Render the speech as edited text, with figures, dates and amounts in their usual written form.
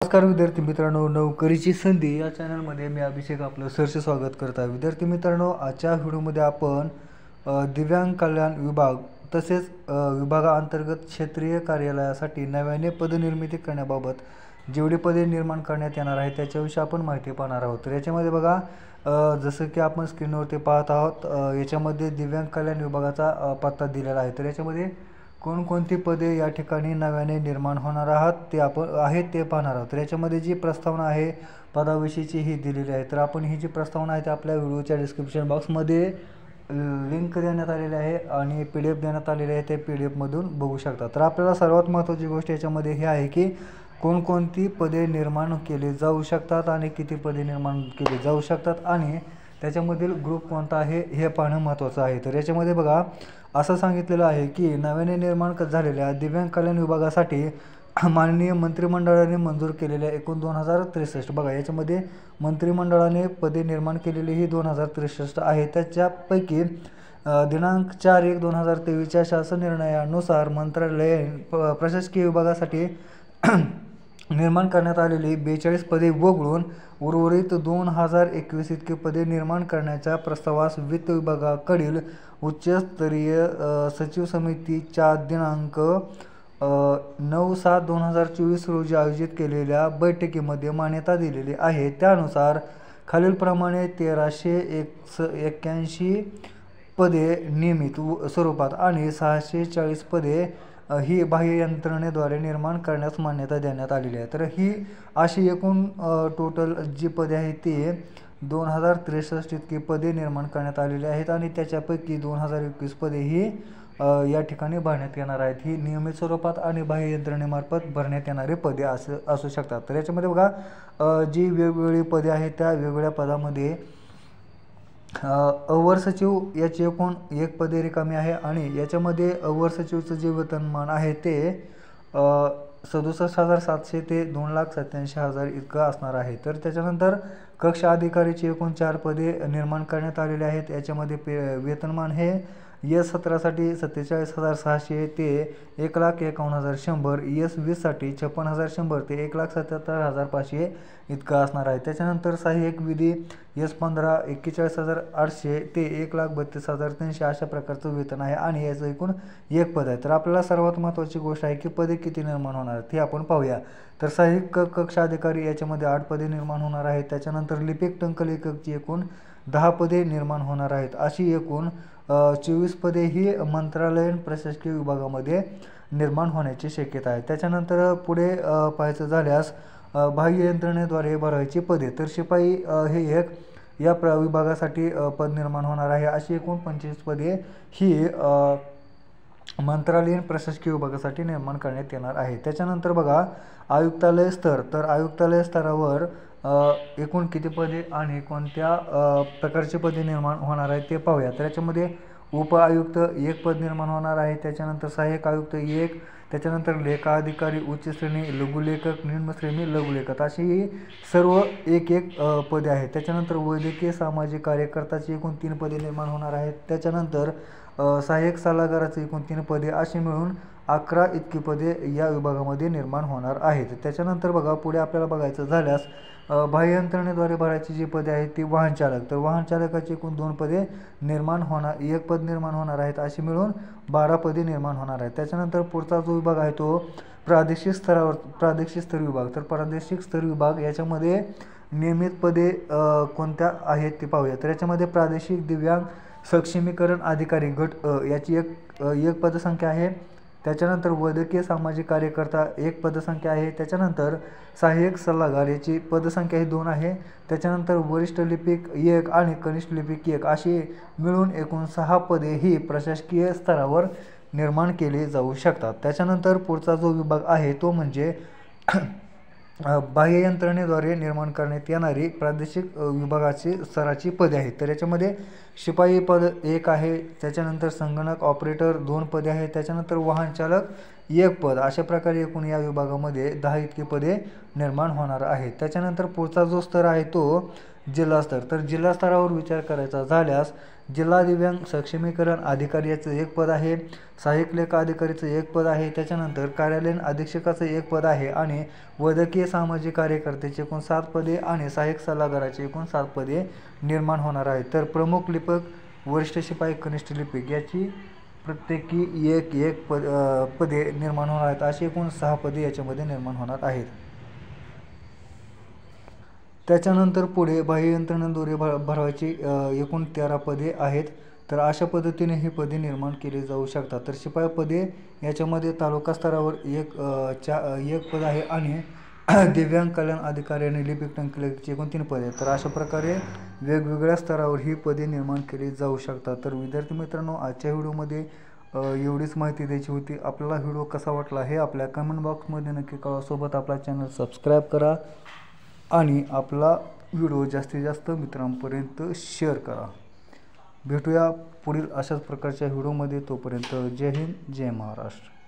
नमस्कार विद्यार्थी मित्रांनो, नोकरीची संधी या चॅनलमध्ये मी अभिषेक आपलं सहर्ष स्वागत करत आहे. विद्यार्थी मित्रांनो, आजच्या व्हिडिओमध्ये आपण दिव्यांग कल्याण विभाग तसेच विभागाअंतर्गत क्षेत्रीय कार्यालयासाठी नव्याने पदनिर्मिती करण्याबाबत जेवढी पदे निर्माण करण्यात येणार आहे त्याच्याविषयी आपण माहिती पाहणार आहोत. तर याच्यामध्ये बघा, जसं की आपण स्क्रीनवरती पाहत आहोत, याच्यामध्ये दिव्यांग कल्याण विभागाचा पत्ता दिलेला आहे. तर याच्यामध्ये कोणकोणती पदे या ठिकाणी नव्याने निर्माण होणार आहेत ते पाहणार आहोत. तर याच्यामध्ये जी प्रस्तावना आहे पदाविषयीची ही दिलेली आहे. तर आपण ही जी प्रस्तावना आहे ती आपल्या व्हिडिओच्या डिस्क्रिप्शन बॉक्समध्ये लिंक देण्यात आलेली आहे आणि PDF देण्यात आलेली आहे. ते PDF मधून बघू शकता. तर आपल्याला सर्वात महत्त्वाची गोष्ट याच्यामध्ये ही आहे की कोणकोणती पदे निर्माण केली जाऊ शकतात आणि किती पदे निर्माण केली जाऊ शकतात आणि त्याच्यामधील ग्रुप कोणता आहे हे पाहणं महत्त्वाचं आहे. तर याच्यामध्ये बघा, असं सांगितलेलं आहे की नव्याने निर्माण झालेल्या दिव्यांग कल्याण विभागासाठी माननीय मंत्रिमंडळाने मंजूर केलेल्या एकूण 2063 बघा, याच्यामध्ये मंत्रिमंडळाने पदे निर्माण केलेली ही 2063 आहे. त्याच्यापैकी दिनांक 4/1/2023च्या शासन निर्णयानुसार मंत्रालयीन प्रशासकीय विभागासाठी निर्माण करण्यात आलेली 42 पदे वगळून उर्वरित 2021 इतकी पदे निर्माण करण्याच्या प्रस्तावास वित्त विभागाकडील उच्चस्तरीय सचिव समितीच्या दिनांक 9/7/2024 रोजी आयोजित केलेल्या बैठकीमध्ये मान्यता दिलेली आहे. त्यानुसार खालीलप्रमाणे 1381 पदे नियमित स्वरूपात आणि 640 पदे ही बाह्य यंत्रणेद्वारे निर्माण करण्यास मान्यता देण्यात आलेली आहे. तर ही अशी एकूण टोटल जी पदे आहेत ती 2063 इतकी पदे निर्माण करण्यात आलेली आहेत आणि त्याच्यापैकी 2021 पदे ही या ठिकाणी भरण्यात येणार आहेत. ही नियमित स्वरूपात आणि बाह्य यंत्रणेमार्फत भरण्यात येणारे पदे असू शकतात. तर याच्यामध्ये बघा, जी वेगवेगळी पदे आहेत त्या वेगवेगळ्या पदामध्ये अवर सचिव याची एकूण 1 पदे रिकामी आहे आणि याच्यामध्ये अवर सचिवचं जे वेतनमान आहे ते 67,700 ते 2,87,000 इतकं असणार आहे. तर त्याच्यानंतर कक्ष अधिकारीची एकूण 4 पदे निर्माण करण्यात आलेली आहेत. याच्यामध्ये वेतनमान हे S17 साठी 47,600 ते 1,51,100, S20 साठी 56,100 ते 1,77,500 इतकं असणार आहे. त्याच्यानंतर सहाय्यक विधी S15 41,800 ते 1,32,300 अशा प्रकारचं वेतन आहे आणि याचं एकूण 1 पद आहे. तर आपल्याला सर्वात महत्त्वाची गोष्ट आहे की पदे किती निर्माण होणार आहेत ते आपण पाहूया. तर सहाय्यक कक्ष अधिकारी याच्यामध्ये 8 पदे निर्माण होणार आहेत. त्याच्यानंतर लिपिक टंकलेखकची एकूण 10 पदे निर्माण होणार आहेत. अशी एकूण 24 पदे ही मंत्रालयीन प्रशासकीय विभागामध्ये निर्माण होण्याची शक्यता आहे. त्याच्यानंतर पुढे पाहायचं झाल्यास बाह्य यंत्रणेद्वारे भरायची पदे, तर शिपाई हे एक या विभागासाठी पद निर्माण होणार आहे. अशी एकूण 25 पदे ही मंत्रालयीन प्रशासकीय विभागासाठी निर्माण करण्यात येणार आहे. त्याच्यानंतर बघा, आयुक्तालय स्तर, तर आयुक्तालय स्तरावर एकूण किती पदे आणि कोणत्या प्रकारची पदे निर्माण होणार आहेत ते पाहूया. तर याच्यामध्ये उप आयुक्त 1 पद निर्माण होणार आहे. त्याच्यानंतर सहाय्यक आयुक्त 1, त्याच्यानंतर लेखा अधिकारी उच्च श्रेणी लघुलेखक, निम्न श्रेणी लघुलेखक अशी सर्व 1-1 पदे आहेत. त्याच्यानंतर वैद्यकीय सामाजिक कार्यकर्त्याची एकूण 3 पदे निर्माण होणार आहेत. त्याच्यानंतर सहाय्यक सल्लागाराची एकूण 3 पदे अशी मिळून 11 इतकी पदे या विभागामध्ये निर्माण होणार आहेत. त्याच्यानंतर बघा, पुढे आपल्याला बघायचं झाल्यास बाह्य यंत्रणेद्वारे भरायची जी पदे आहेत ती वाहन चालक, तर वाहन चालकाची एकूण 2 पदे निर्माण होणार, 1 पद निर्माण होणार आहेत. अशी मिळून 12 पदे निर्माण होणार आहेत. त्याच्यानंतर पुढचा जो विभाग आहे तो प्रादेशिक स्तर विभाग, तर प्रादेशिक स्तर विभाग याच्यामध्ये नियमित पदे कोणत्या आहेत ते पाहूया. तर याच्यामध्ये प्रादेशिक दिव्यांग सक्षमीकरण अधिकारी गट याची एक पदसंख्या आहे. त्याच्यानंतर वैद्यकीय सामाजिक कार्यकर्ता 1 पदसंख्या आहे. त्याच्यानंतर सहाय्यक सल्लागार याची पदसंख्या ही 2 आहे. त्याच्यानंतर वरिष्ठ लिपिक 1 आणि कनिष्ठ लिपिक 1 अशी मिळून एकूण 6 पदे ही प्रशासकीय स्तरावर निर्माण केली जाऊ शकतात. त्याच्यानंतर पुढचा जो विभाग आहे तो म्हणजे बाह्य यंत्रणेद्वारे निर्माण करण्यात येणारी प्रादेशिक विभागाची स्तराची पदे आहेत. तर याच्यामध्ये शिपाई पद 1 आहे. त्याच्यानंतर संगणक ऑपरेटर 2 पदे आहेत. त्याच्यानंतर वाहन चालक 1 पद अशा प्रकारे एकूण या विभागामध्ये 10 इतकी पदे निर्माण होणार आहेत. त्याच्यानंतर पुढचा जो स्तर आहे तो जिल्हा स्तर. तर जिल्हा स्तरावर विचार करायचा झाल्यास जिल्हा दिव्यांग सक्षमीकरण अधिकारी याचं 1 पद आहे, सहाय्यक लेखा अधिकारीचं 1 पद आहे, त्याच्यानंतर कार्यालयीन अधीक्षकाचं 1 पद आहे आणि वैद्यकीय सामाजिक कार्यकर्त्याचे एकूण 7 पदे आणि सहाय्यक सल्लागाराचे एकूण 7 पदे निर्माण होणार आहेत. तर प्रमुख लिपिक, वरिष्ठ शिपाई, कनिष्ठ लिपिक याची प्रत्येकी एक पदे निर्माण होणार आहेत. अशी एकूण 6 पदे याच्यामध्ये निर्माण होणार आहेत. त्याच्यानंतर पुढे बाह्य यंत्रणेद्वारे भरवायची एकूण 13 पदे आहेत. तर अशा पद्धतीने ही पदे निर्माण केली जाऊ शकतात. तर शिपाई पदे याच्यामध्ये तालुका स्तरावर एक पद आहे आणि दिव्यांग कल्याण अधिकारी आणि लिपिक टंकलेखची एकूण 3 पदे आहेत. तर अशा प्रकारे वेगवेगळ्या स्तरावर ही पदे निर्माण केली जाऊ शकतात. तर विद्यार्थी मित्रांनो, आजच्या व्हिडिओमध्ये एवढीच माहिती द्यायची होती. आपल्याला व्हिडिओ कसा वाटला हे आपल्या कमेंट बॉक्समध्ये नक्की कळवा. सोबत आपला चॅनल सबस्क्राईब करा आणि आपला व्हिडिओ जास्तीत जास्त मित्रांपर्यंत शेअर करा. भेटूया पुढील अशाच प्रकारच्या व्हिडिओमध्ये. तोपर्यंत जय हिंद, जय महाराष्ट्र.